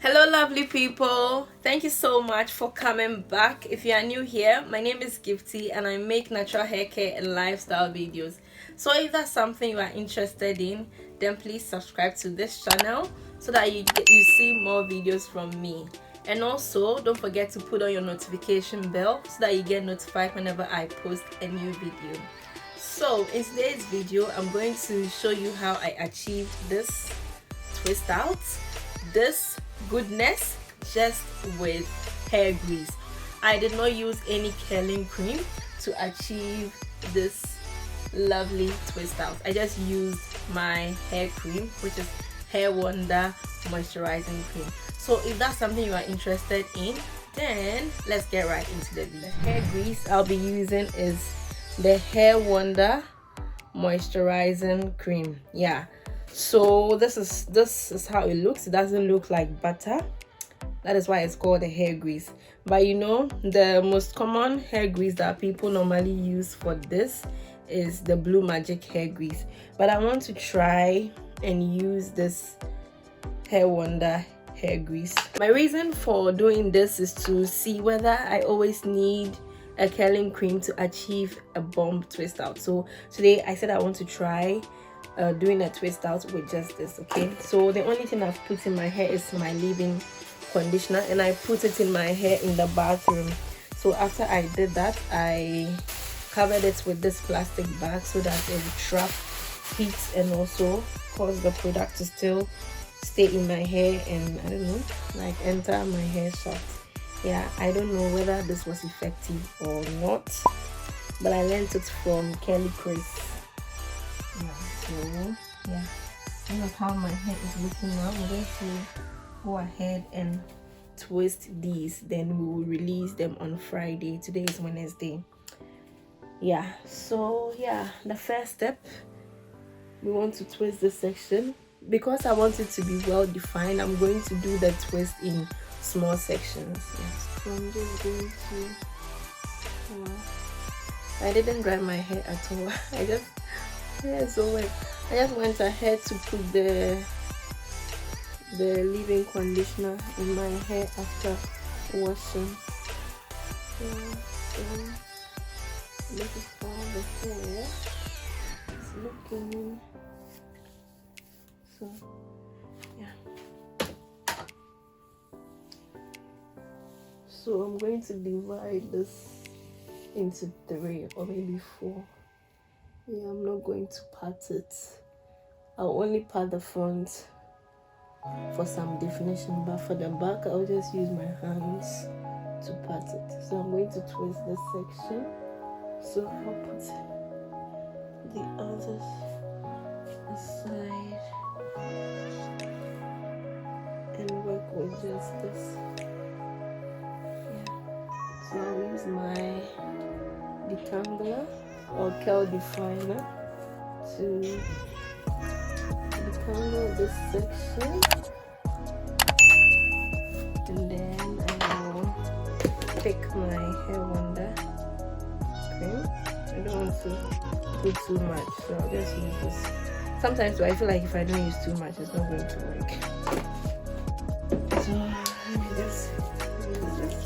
Hello lovely people, thank you so much for coming back. If you are new here, my name is Gifty and I make natural hair care and lifestyle videos. So if that's something you are interested in, then please subscribe to this channel so that you see more videos from me. And also don't forget to put on your notification bell so that you get notified whenever I post a new video. So in today's video, I'm going to show you how I achieved this twist out, this goodness, just with hair grease. I did not use any curling cream to achieve this lovely twist out. I just used my hair cream, which is Hair Wonder moisturizing cream. So if that's something you are interested in, then let's get right into the video. The hair grease I'll be using is the Hair Wonder moisturizing cream. Yeah, so this is how it looks. It doesn't look like butter. That is why it's called a hair grease. But you know, the most common hair grease that people normally use for this is the Blue Magic hair grease, but I want to try and use this Hair Wonder hair grease. My reason for doing this is to see whether I always need a curling cream to achieve a bomb twist out. So today I said I want to try doing a twist out with just this. Okay, so the only thing I've put in my hair is my leave-in conditioner, and I put it in my hair in the bathroom. So after I did that, I covered it with this plastic bag so that it would trap heat and also cause the product to still stay in my hair and, I don't know, like enter my hair shaft. Yeah, I don't know whether this was effective or not, but I learned it from CurlieCrys. Yeah, so yeah, this is how my hair is looking now. I'm going to go ahead and twist these, then we will release them on Friday. Today is Wednesday. Yeah, so yeah, the first step, we want to twist this section. Because I want it to be well defined, I'm going to do the twist in small sections. Yes, so I'm just going to, wow, I didn't dry my hair at all. I just went ahead to put the leave-in conditioner in my hair after washing. So this is how the hair is looking. So yeah, so I'm going to divide this into 3 or maybe 4. Yeah, I'm not going to part it. I'll only part the front for some definition, but for the back I'll just use my hands to part it. So I'm going to twist this section, so I'll put the others aside and work with just this. Yeah, so I'll use my detangler or curl definer to detangle this section, and then I will pick my Hair Wonder cream. I don't want to put too much, so I'll just use this. Sometimes I feel like if I don't use too much, it's not going to work. So let me just use this.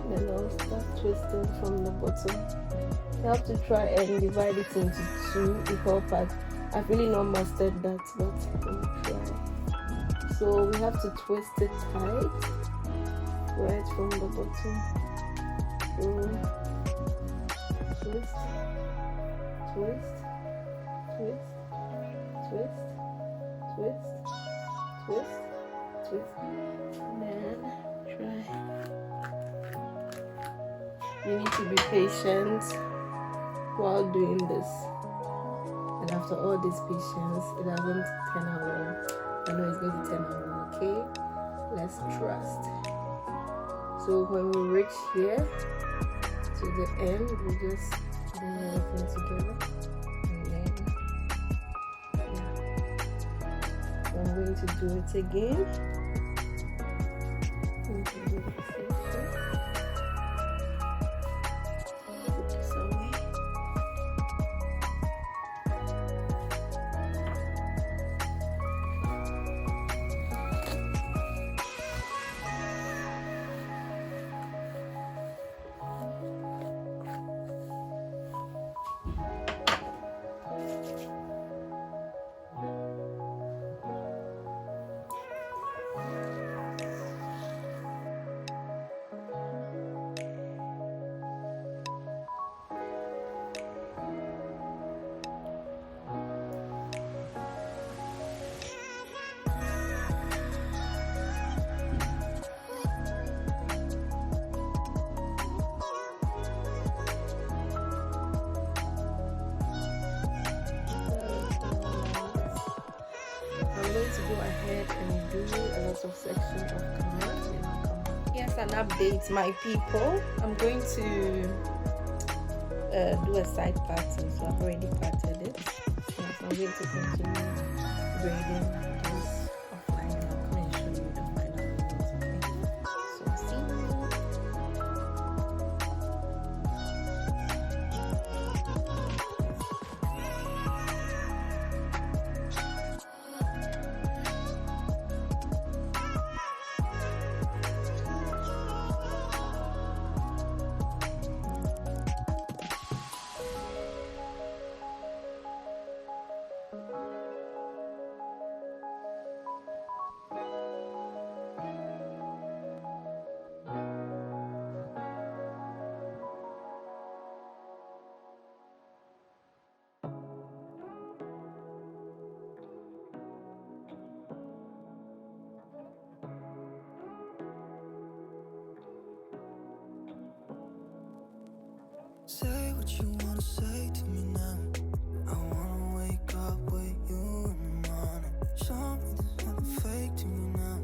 Then I'll start twisting from the bottom. You have to try and divide it into 2 equal parts. I've really not mastered that, but I'll try. So we have to twist it tight right from the bottom. So twist, twist, twist, twist, twist, twist, twist, and then try. You need to be patient while doing this, and after all this patience, it doesn't turn out well. I know it's going to turn out well. Okay, let's trust. So when we reach here to the end, we just bring everything together, and then yeah. So I'm going to do it again. I'm going to do the same thing. Put this away. To go ahead and do a lot of section of command, and I'll come back. Yes, an update, my people. I'm going to do a side pattern, so I've already parted it. Yes, I'm going to continue braiding this offline, and I'll come and show you the final results. Okay, so see you. Say what you wanna say to me now. I wanna wake up with you in the morning. Show me there's nothing fake to me now.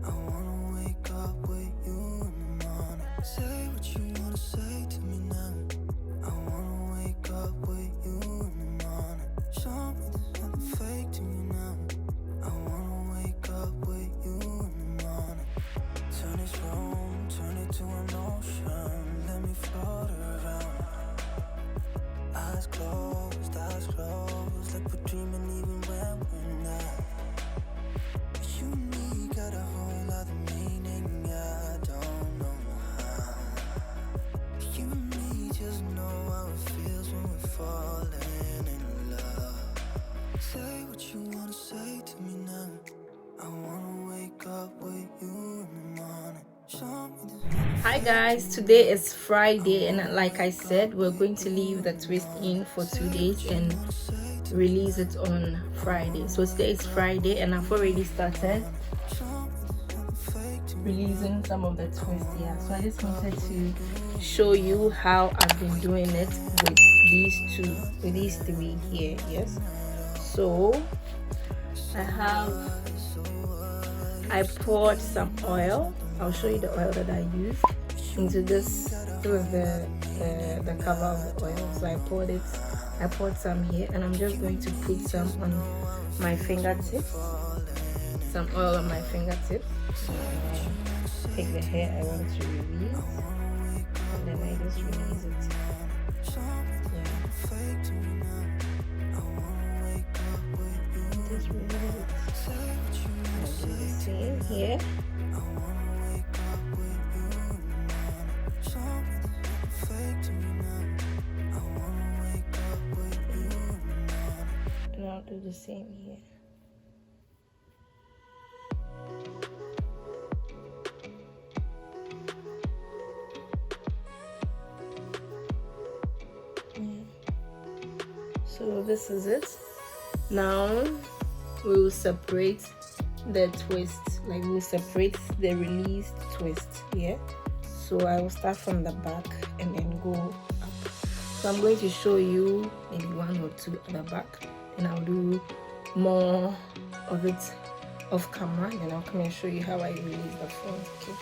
I wanna wake up with you in the morning. Say what you wanna say to me now. I wanna wake up with you in the morning. Show me there's nothing fake to me now. I wanna wake up with you in the morning. Turn this room, turn it to an ocean. Let me float around. Eyes closed, like we're dreaming even when we're not. You and me got a whole other meaning, I don't know how. You and me just know how it feels when we're falling in love. Say what you wanna say to me now. I wanna wake up with you in the morning. Hi guys, today is Friday, and like I said, we're going to leave the twist in for 2 days and release it on Friday. So today is Friday and I've already started releasing some of the twist here. So I just wanted to show you how I've been doing it with these three here. Yes, so I poured some oil. I'll show you the oil that I used into this. This was the cover of the oil. So I poured some here, and I'm just going to put some on my fingertips. Some oil on my fingertips. Take the hair I want to release, and then I just release it. Just release it. I'll do the same here. And I'll do the same here. So this is it. Now we will separate the twist, like we'll separate the released twist here. So I will start from the back and then go up. So I'm going to show you maybe one or two at the back, and I'll do more of it off camera, and I'll come and show you how I release the front. Okay.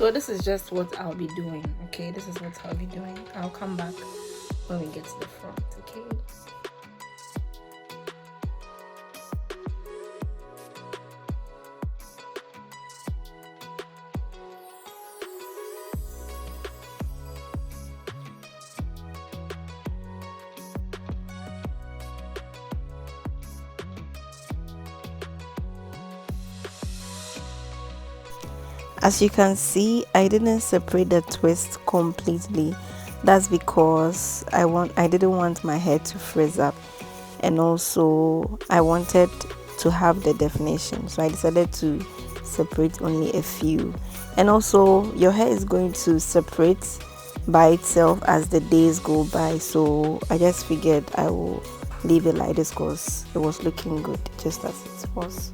So this is just what I'll be doing. Okay, this is what I'll be doing. I'll come back when we get to the front. Okay. As you can see, I didn't separate the twist completely. That's because I didn't want my hair to frizz up, and also I wanted to have the definition, so I decided to separate only a few. And also your hair is going to separate by itself as the days go by, so I just figured I will leave it like this because it was looking good just as it was.